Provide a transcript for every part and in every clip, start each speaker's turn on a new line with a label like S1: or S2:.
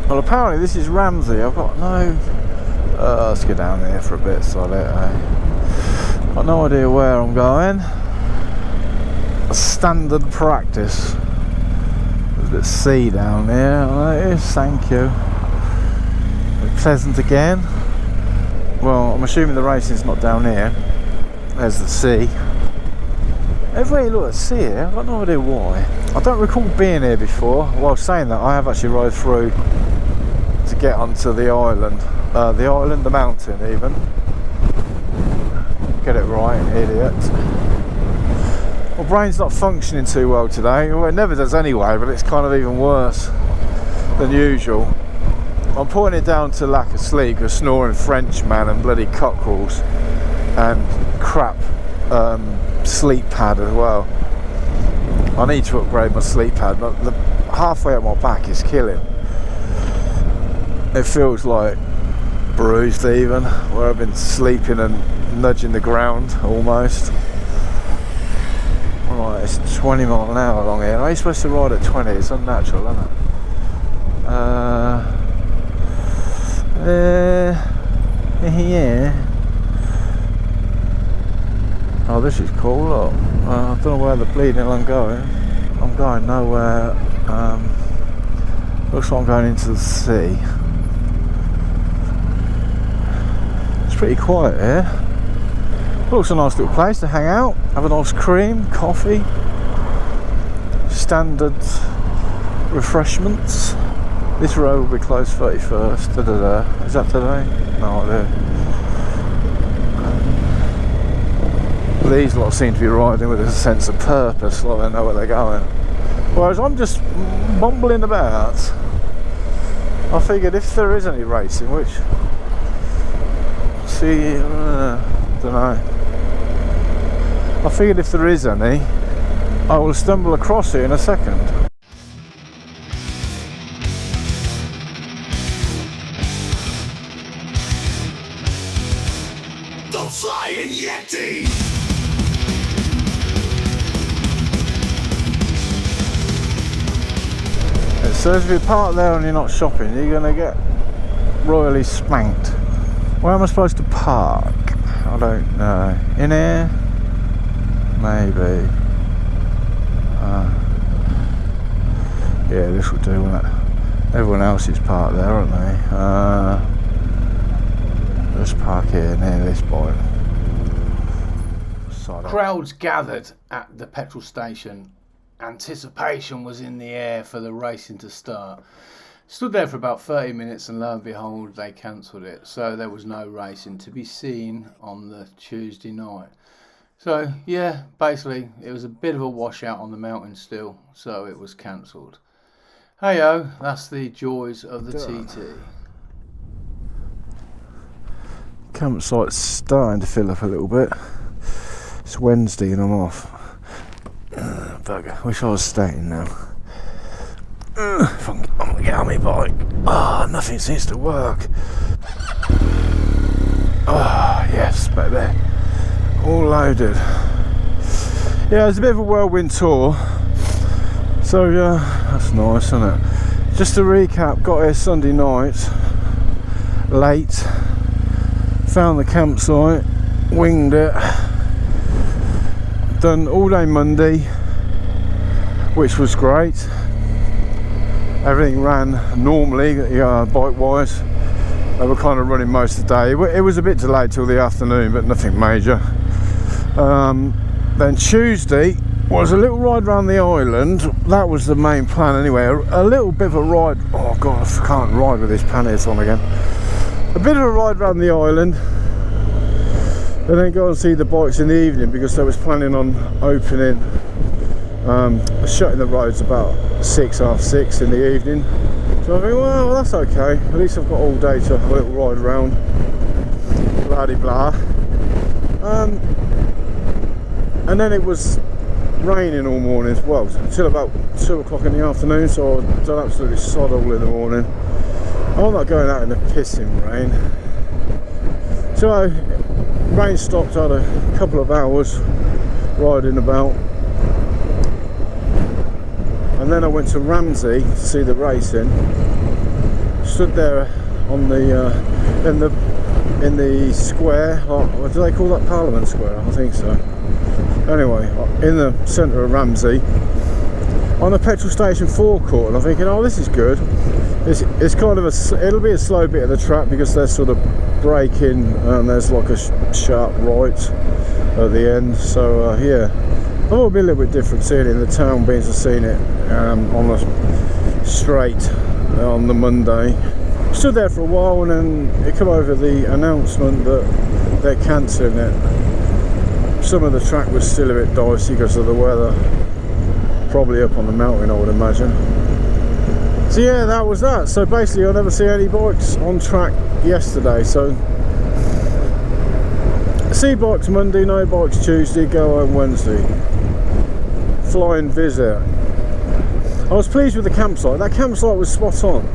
S1: Well, apparently this is Ramsey. I've got no... let's go down there for a bit, so I've got no idea where I'm going. A standard practice. There's a bit of sea down there, I notice. Thank you. Pleasant again. Well, I'm assuming the racing's not down here. There's the sea. Everywhere you look at sea here, I've got no idea why. I don't recall being here before. Well, saying that, I have actually rode through to get onto the island. The mountain even. Get it right, idiot. My brain's not functioning too well today. Well, it never does anyway, but it's kind of even worse than usual. I'm putting it down to lack of sleep, a snoring Frenchman and bloody cockerels and crap sleep pad as well. I need to upgrade my sleep pad, but the halfway up my back is killing. It feels like bruised even, where I've been sleeping and nudging the ground almost. Right, it's 20 miles an hour along here. Are you supposed to ride at 20? It's unnatural, isn't it? Yeah. Oh, this is cool, look. I don't know where the bleeding hell I'm going. I'm going nowhere. Looks like I'm going into the sea. It's pretty quiet here. Looks a nice little place to hang out, have an ice cream, coffee, standard refreshments. This road will be closed 31st. Is that today? No idea. These lot seem to be riding with a sense of purpose, like they know where they're going. Whereas I'm just bumbling about. I figured if there is any racing, which... don't know. I figured if there is any, I will stumble across it in a second.
S2: The Flying Yeti!
S1: So if you park there and you're not shopping, you're going to get royally spanked. Where am I supposed to park? I don't know. In here? Maybe. Yeah, this will do, won't it? Everyone else is parked there, aren't they? Let's park here near this point.
S3: Crowds gathered at the petrol station. Anticipation was in the air for the racing to start. Stood there for about 30 minutes and lo and behold they cancelled it, so there was no racing to be seen on the Tuesday night. So yeah, basically it was a bit of a washout on the mountain still, so it was cancelled. Hey-o, that's the joys of the TT.
S1: Campsite's starting to fill up a little bit. It's Wednesday and I'm off. Bugger, wish I was staying now. If I'm gonna get on my bike. Nothing seems to work. Yes, baby. All loaded. Yeah, it's a bit of a whirlwind tour. So yeah, that's nice, isn't it? Just to recap, got here Sunday night, late. Found the campsite, winged it. Done all day Monday, which was great. Everything ran normally, bike wise. They were kind of running most of the day. It was a bit delayed till the afternoon, but nothing major. Then Tuesday was a little ride around the island. That was the main plan anyway. A little bit of a ride. Oh god, I can't ride with this panniers on again. A bit of a ride around the island. And then go and see the bikes in the evening because they was planning on opening, shutting the roads about 6:30 in the evening. So I think, well, that's okay. At least I've got all day to have a little ride around. Blah de blah. And then it was raining all morning as well, until about 2 o'clock in the afternoon. So I've done absolutely sod all in the morning. I'm not going out in the pissing rain. So rain stopped, I had a couple of hours riding about, and then I went to Ramsey to see the racing. stood there on the in the square. What do they call that? Parliament Square, I think so. Anyway, in the centre of Ramsey, on a petrol station forecourt, and I'm thinking, oh, this is good. It's kind of it'll be a slow bit of the track because they're sort of braking, and there's like a sharp right at the end. So yeah, I thought it'd be a little bit different seeing it in the town, being to seeing it on the straight on the Monday. Stood there for a while, and then it came over the announcement that they're cancelling it. Some of the track was still a bit dicey because of the weather. Probably up on the mountain, I would imagine. So yeah, that was that. So basically I never see any bikes on track yesterday. So see bikes Monday, no bikes Tuesday, go home Wednesday. Flying visit. I was pleased with the campsite. That campsite was spot on.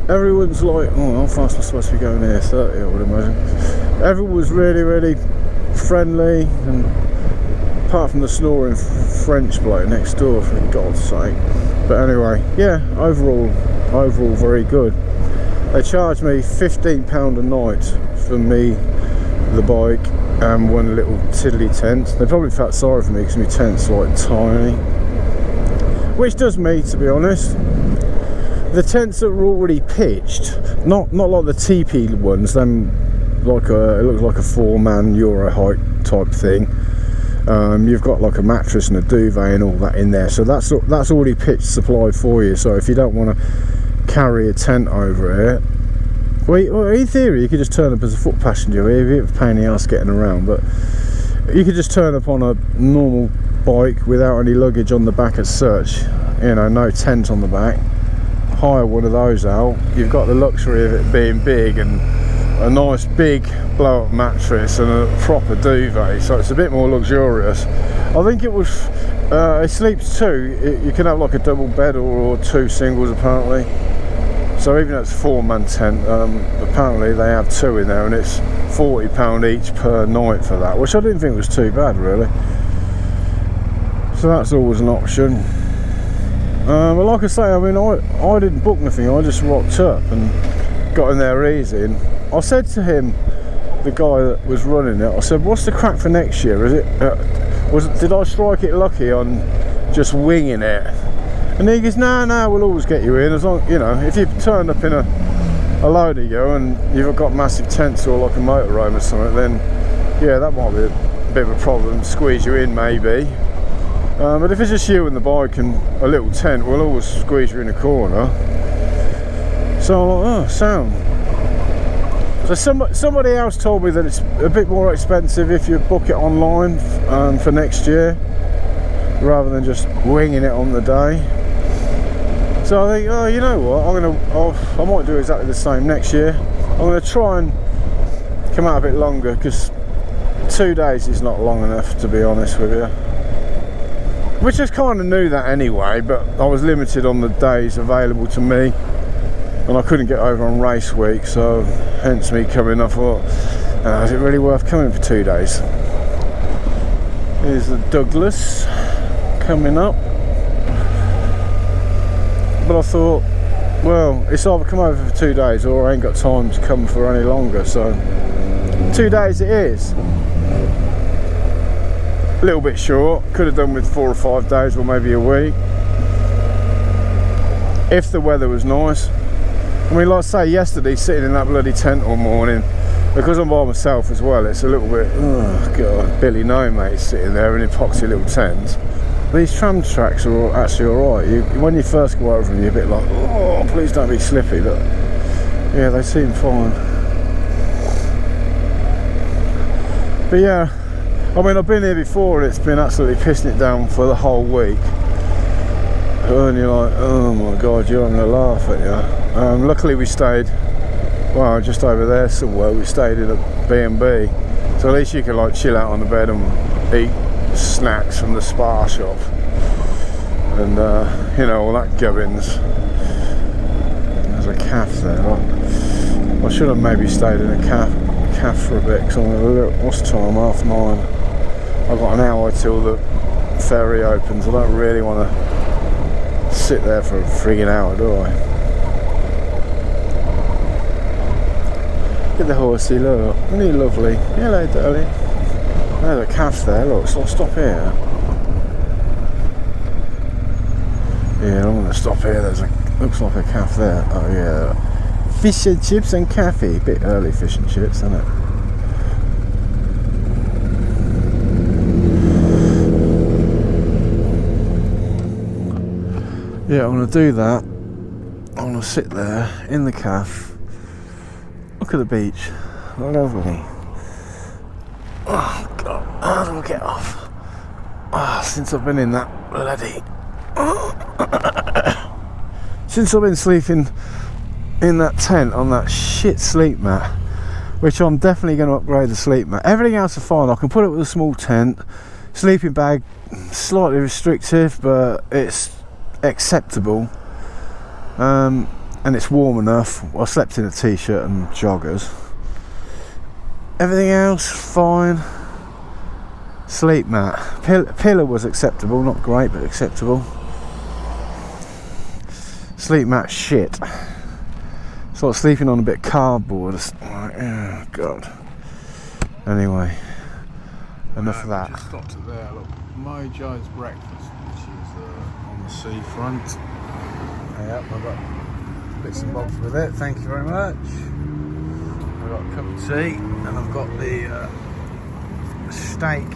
S1: Everyone's like, oh, how fast am I supposed to be going here? 30, I would imagine. Everyone was really, really friendly, and apart from the snoring French bloke next door, for God's sake. But anyway, yeah, overall very good. They charged me £15 a night for me, the bike, and one little tiddly tent. They probably felt sorry for me because my tent's like tiny, which does me, to be honest. The tents that were already pitched, not like the teepee ones, them it looks like a 4-man Euro height type thing. You've got like a mattress and a duvet and all that in there, so that's already pitched, supplied for you. So if you don't want to carry a tent over it, well, in theory you could just turn up as a foot passenger. It's a pain in the ass getting around, but you could just turn up on a normal bike without any luggage on the back as such, you know, no tent on the back. Hire one of those out. You've got the luxury of it being big and a nice big blow up mattress and a proper duvet, so it's a bit more luxurious. I think it was it sleeps two. You can have like a double bed or 2 singles apparently. So even though it's a 4-man tent, apparently they have 2 in there, and it's £40 each per night for that, which I didn't think was too bad really. So that's always an option. But like I say, I mean, I didn't book nothing. I just rocked up and got in there easy. And I said to him, the guy that was running it, I said, what's the crack for next year? Is it did I strike it lucky on just winging it? And he goes, no, we'll always get you in, as long, you know, if you turn up in a load of you and you've got massive tents or like a motorhome or something, then yeah, that might be a bit of a problem, squeeze you in maybe. But if it's just you and the bike and a little tent, we'll always squeeze you in a corner. So I'm like, oh, sound. So somebody else told me that it's a bit more expensive if you book it online for next year, rather than just winging it on the day. So I think, oh, you know what, I might do exactly the same next year. I'm going to try and come out a bit longer, because 2 days is not long enough, to be honest with you. Which I kind of knew that anyway, but I was limited on the days available to me, and I couldn't get over on race week, so hence me coming. I thought, is it really worth coming for 2 days? Here's the Douglas coming up. But I thought, well, it's either come over for 2 days or I ain't got time to come for any longer, so 2 days it is. A little bit short, could have done with 4 or 5 days or maybe a week if the weather was nice. I mean, like I say, yesterday sitting in that bloody tent all morning, because I'm by myself as well, it's a little bit, oh god, Billy no mate sitting there in an epoxy little tent. These tram tracks are actually alright. When you first go over them, you're a bit like, oh, please don't be slippy, but yeah, they seem fine. But yeah, I mean, I've been here before and it's been absolutely pissing it down for the whole week. And you're like, oh my god, you're having a laugh at you. Luckily we stayed, well, just over there somewhere, we stayed in a B&B. So at least you can like chill out on the bed and eat snacks from the spa shop. And, you know, all that gubbins. There's a calf there. I should have maybe stayed in a calf for a bit, because I'm going to look, what's the time, 9:30. I've got an hour till the ferry opens. I don't really want to sit there for a frigging hour, do I? Look at the horsey, look. Isn't he lovely? Hello, darling. There's a calf there, look. So I'll stop here. Yeah, I'm going to stop here. Looks like a calf there. Oh, yeah. Fish and chips and coffee. Bit early fish and chips, isn't it? Yeah, I'm going to do that. I'm going to sit there in the calf. Look at the beach. Lovely. Oh, God. How do I get off? Since I've been in that bloody... Since I've been sleeping in that tent on that shit sleep mat, which I'm definitely going to upgrade the sleep mat. Everything else is fine. I can put it with a small tent. Sleeping bag, slightly restrictive, but it's acceptable. And it's warm enough. I slept in a t-shirt and joggers. Everything else fine. Sleep mat. Pillow was acceptable, not great, but acceptable. Sleep mat shit. It's like sleeping on a bit of cardboard. It's like, oh God. Anyway, enough of that. Just stopped it there. Look, Mojo's breakfast, which is on the seafront. Yep, I've got bits and bobs with it. Thank you very much. I've got a cup of tea, and I've got the steak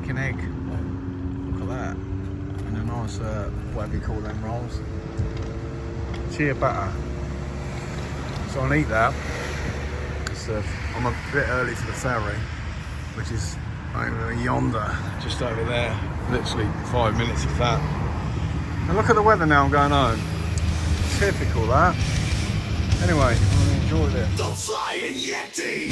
S1: and egg. Look at that. And a nice, whatever you call them rolls. Chia butter. So I'll eat that. I'm a bit early for the ferry, which is over yonder, just over there. Literally 5 minutes if that. And look at the weather now, I'm going home. Typical that. Anyway, I'm going to enjoy this.
S2: The Flying Yeti!